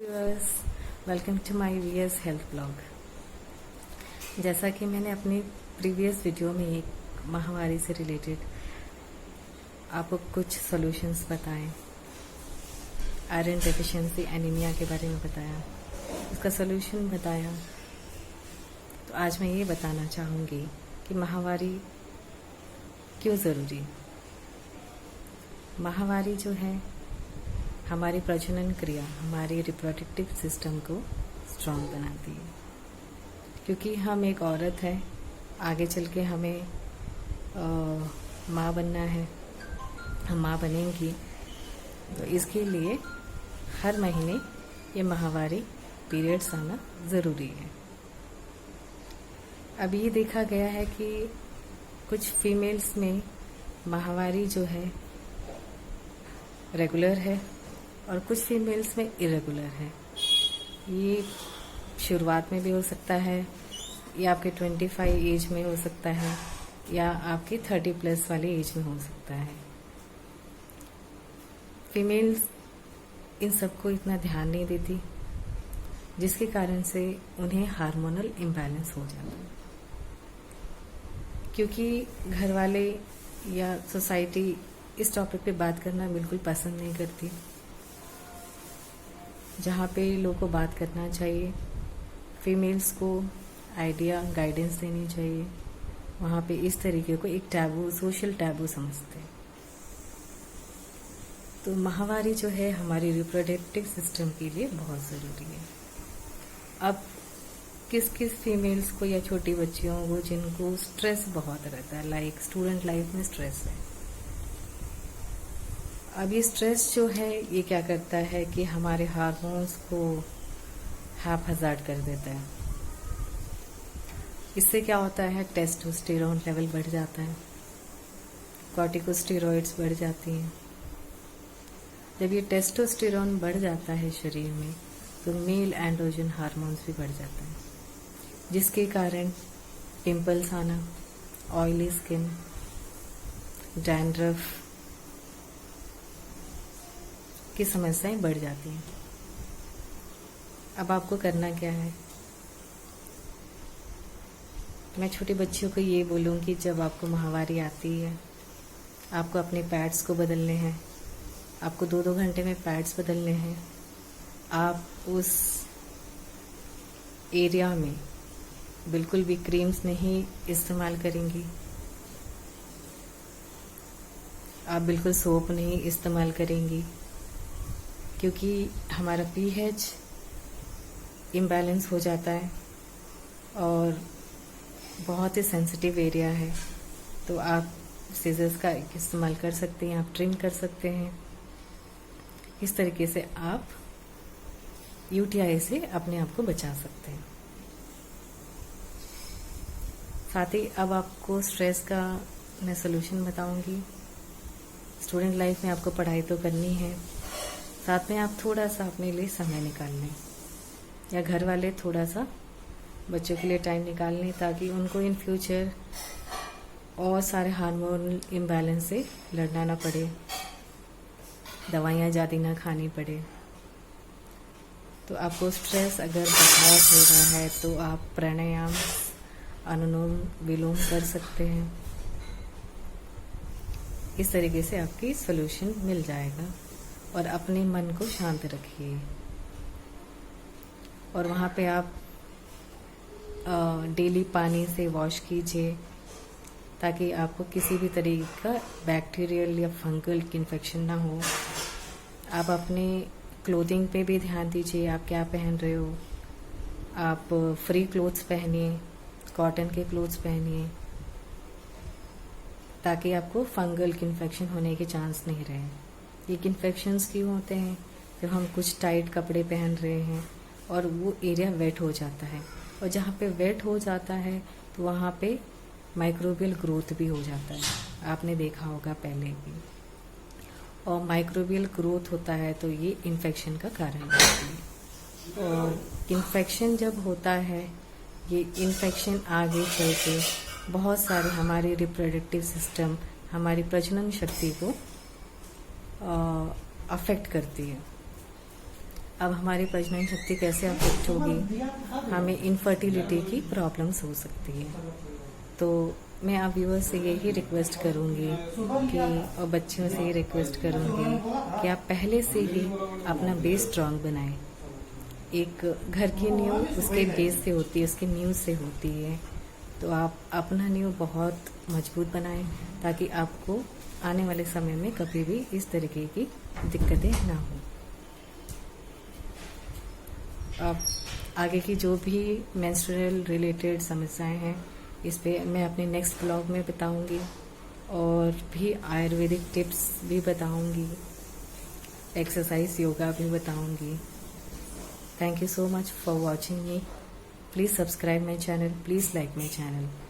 Viewers, welcome to my VS health blog. जैसा कि मैंने अपनी प्रीवियस वीडियो में एक माहवारी से रिलेटेड आपको कुछ सॉल्यूशंस बताएं, आयरन डेफिशिएंसी एनीमिया के बारे में बताया, उसका सॉल्यूशन बताया। तो आज मैं ये बताना चाहूँगी कि माहवारी क्यों ज़रूरी। माहवारी जो है हमारी प्रजनन क्रिया, हमारी रिप्रोडक्टिव सिस्टम को स्ट्रॉन्ग बनाती है, क्योंकि हम एक औरत है, आगे चल के हमें माँ बनना है, हम माँ बनेंगी। तो इसके लिए हर महीने ये माहवारी पीरियड्स आना ज़रूरी है। अब ये देखा गया है कि कुछ फीमेल्स में माहवारी जो है रेगुलर है और कुछ फीमेल्स में इरेगुलर है। ये शुरुआत में भी हो सकता है, या आपके 25 एज में हो सकता है, या आपके 30+ वाले एज में हो सकता है। फीमेल्स इन सबको इतना ध्यान नहीं देती, जिसके कारण से उन्हें हार्मोनल इम्बैलेंस हो जाता है, क्योंकि घर वाले या सोसाइटी इस टॉपिक पे बात करना बिल्कुल पसंद नहीं करती। जहाँ पे लोगों को बात करना चाहिए, फीमेल्स को आइडिया गाइडेंस देनी चाहिए, वहाँ पे इस तरीके को एक टैबू, सोशल टैबू समझते हैं। तो माहवारी जो है हमारी रिप्रोडक्टिव सिस्टम के लिए बहुत ज़रूरी है। अब किस किस फीमेल्स को या छोटी बच्चियों को जिनको स्ट्रेस बहुत रहता है, लाइक स्टूडेंट लाइफ में स्ट्रेस है। अब ये स्ट्रेस जो है ये क्या करता है कि हमारे हार्मोन्स को हैपहज़ार्ड कर देता है। इससे क्या होता है, टेस्टोस्टेरोन लेवल बढ़ जाता है, कॉर्टिकोस्टेरॉइड्स बढ़ जाती हैं। जब ये टेस्टोस्टेरोन बढ़ जाता है शरीर में, तो मेल एंड्रोजन हार्मोन्स भी बढ़ जाता है, जिसके कारण पिंपल्स आना, ऑयली स्किन, डैंड्रफ की समस्याएं बढ़ जाती हैं। अब आपको करना क्या है, मैं छोटी बच्चियों को ये बोलूँगी, जब आपको माहवारी आती है आपको अपने पैड्स को बदलने हैं, आपको 2-2 घंटे में पैड्स बदलने हैं। आप उस एरिया में बिल्कुल भी क्रीम्स नहीं इस्तेमाल करेंगी, आप बिल्कुल सोप नहीं इस्तेमाल करेंगी, क्योंकि हमारा pH इम्बैलेंस हो जाता है और बहुत ही सेंसिटिव एरिया है। तो आप सीजर्स का इस्तेमाल कर सकते हैं, आप ट्रिम कर सकते हैं। इस तरीके से आप UTI से अपने आप को बचा सकते हैं। साथ ही अब आपको स्ट्रेस का मैं सलूशन बताऊंगी। स्टूडेंट लाइफ में आपको पढ़ाई तो करनी है, साथ में आप थोड़ा सा अपने लिए समय निकाल लें, या घर वाले थोड़ा सा बच्चों के लिए टाइम निकाल लें, ताकि उनको इन फ्यूचर और सारे हार्मोनल इम्बैलेंस से लड़ना ना पड़े, दवाइयाँ ज़्यादा ना खानी पड़े। तो आपको स्ट्रेस अगर बहुत हो रहा है तो आप प्राणायाम, अनुलोम विलोम कर सकते हैं। इस तरीके से आपकी सॉल्यूशन मिल जाएगा। और अपने मन को शांत रखिए, और वहाँ पे आप डेली पानी से वॉश कीजिए, ताकि आपको किसी भी तरीके का बैक्टीरियल या फंगल इन्फेक्शन ना हो। आप अपने क्लोथिंग पे भी ध्यान दीजिए, आप क्या पहन रहे हो। आप फ्री क्लोथ्स पहनिए, कॉटन के क्लोथ्स पहनिए, ताकि आपको फंगल इन्फेक्शन होने के चांस नहीं रहे। ये इन्फेक्शंस क्यों होते हैं, जब हम कुछ टाइट कपड़े पहन रहे हैं और वो एरिया वेट हो जाता है, और जहाँ पे वेट हो जाता है तो वहाँ पे माइक्रोबियल ग्रोथ भी हो जाता है। आपने देखा होगा पहले भी, और माइक्रोबियल ग्रोथ होता है तो ये इन्फेक्शन का कारण बनती है। और इन्फेक्शन जब होता है, ये इन्फेक्शन आगे चल के बहुत सारे हमारी रिप्रोडक्टिव सिस्टम, हमारी प्रजनन शक्ति को अफेक्ट करती है। अब हमारी प्रजनन शक्ति कैसे अफेक्ट होगी, हमें इनफर्टिलिटी की प्रॉब्लम्स हो सकती है। तो मैं आप व्यूअर्स से यही रिक्वेस्ट करूंगी कि, और बच्चियों से ये रिक्वेस्ट करूंगी कि आप पहले से ही अपना बेस स्ट्रांग बनाएं। एक घर की नींव उसके बेस से होती है, उसकी नींव से होती है। तो आप अपना नींव बहुत मजबूत बनाएं ताकि आपको आने वाले समय में कभी भी इस तरीके की दिक्कतें ना हो। अब आगे की जो भी मेंस्ट्रुअल रिलेटेड समस्याएं हैं, इस पे मैं अपने नेक्स्ट ब्लॉग में बताऊंगी, और भी आयुर्वेदिक टिप्स भी बताऊंगी, एक्सरसाइज योगा भी बताऊंगी। Thank you so much for watching me. Please subscribe my channel. Please like my channel.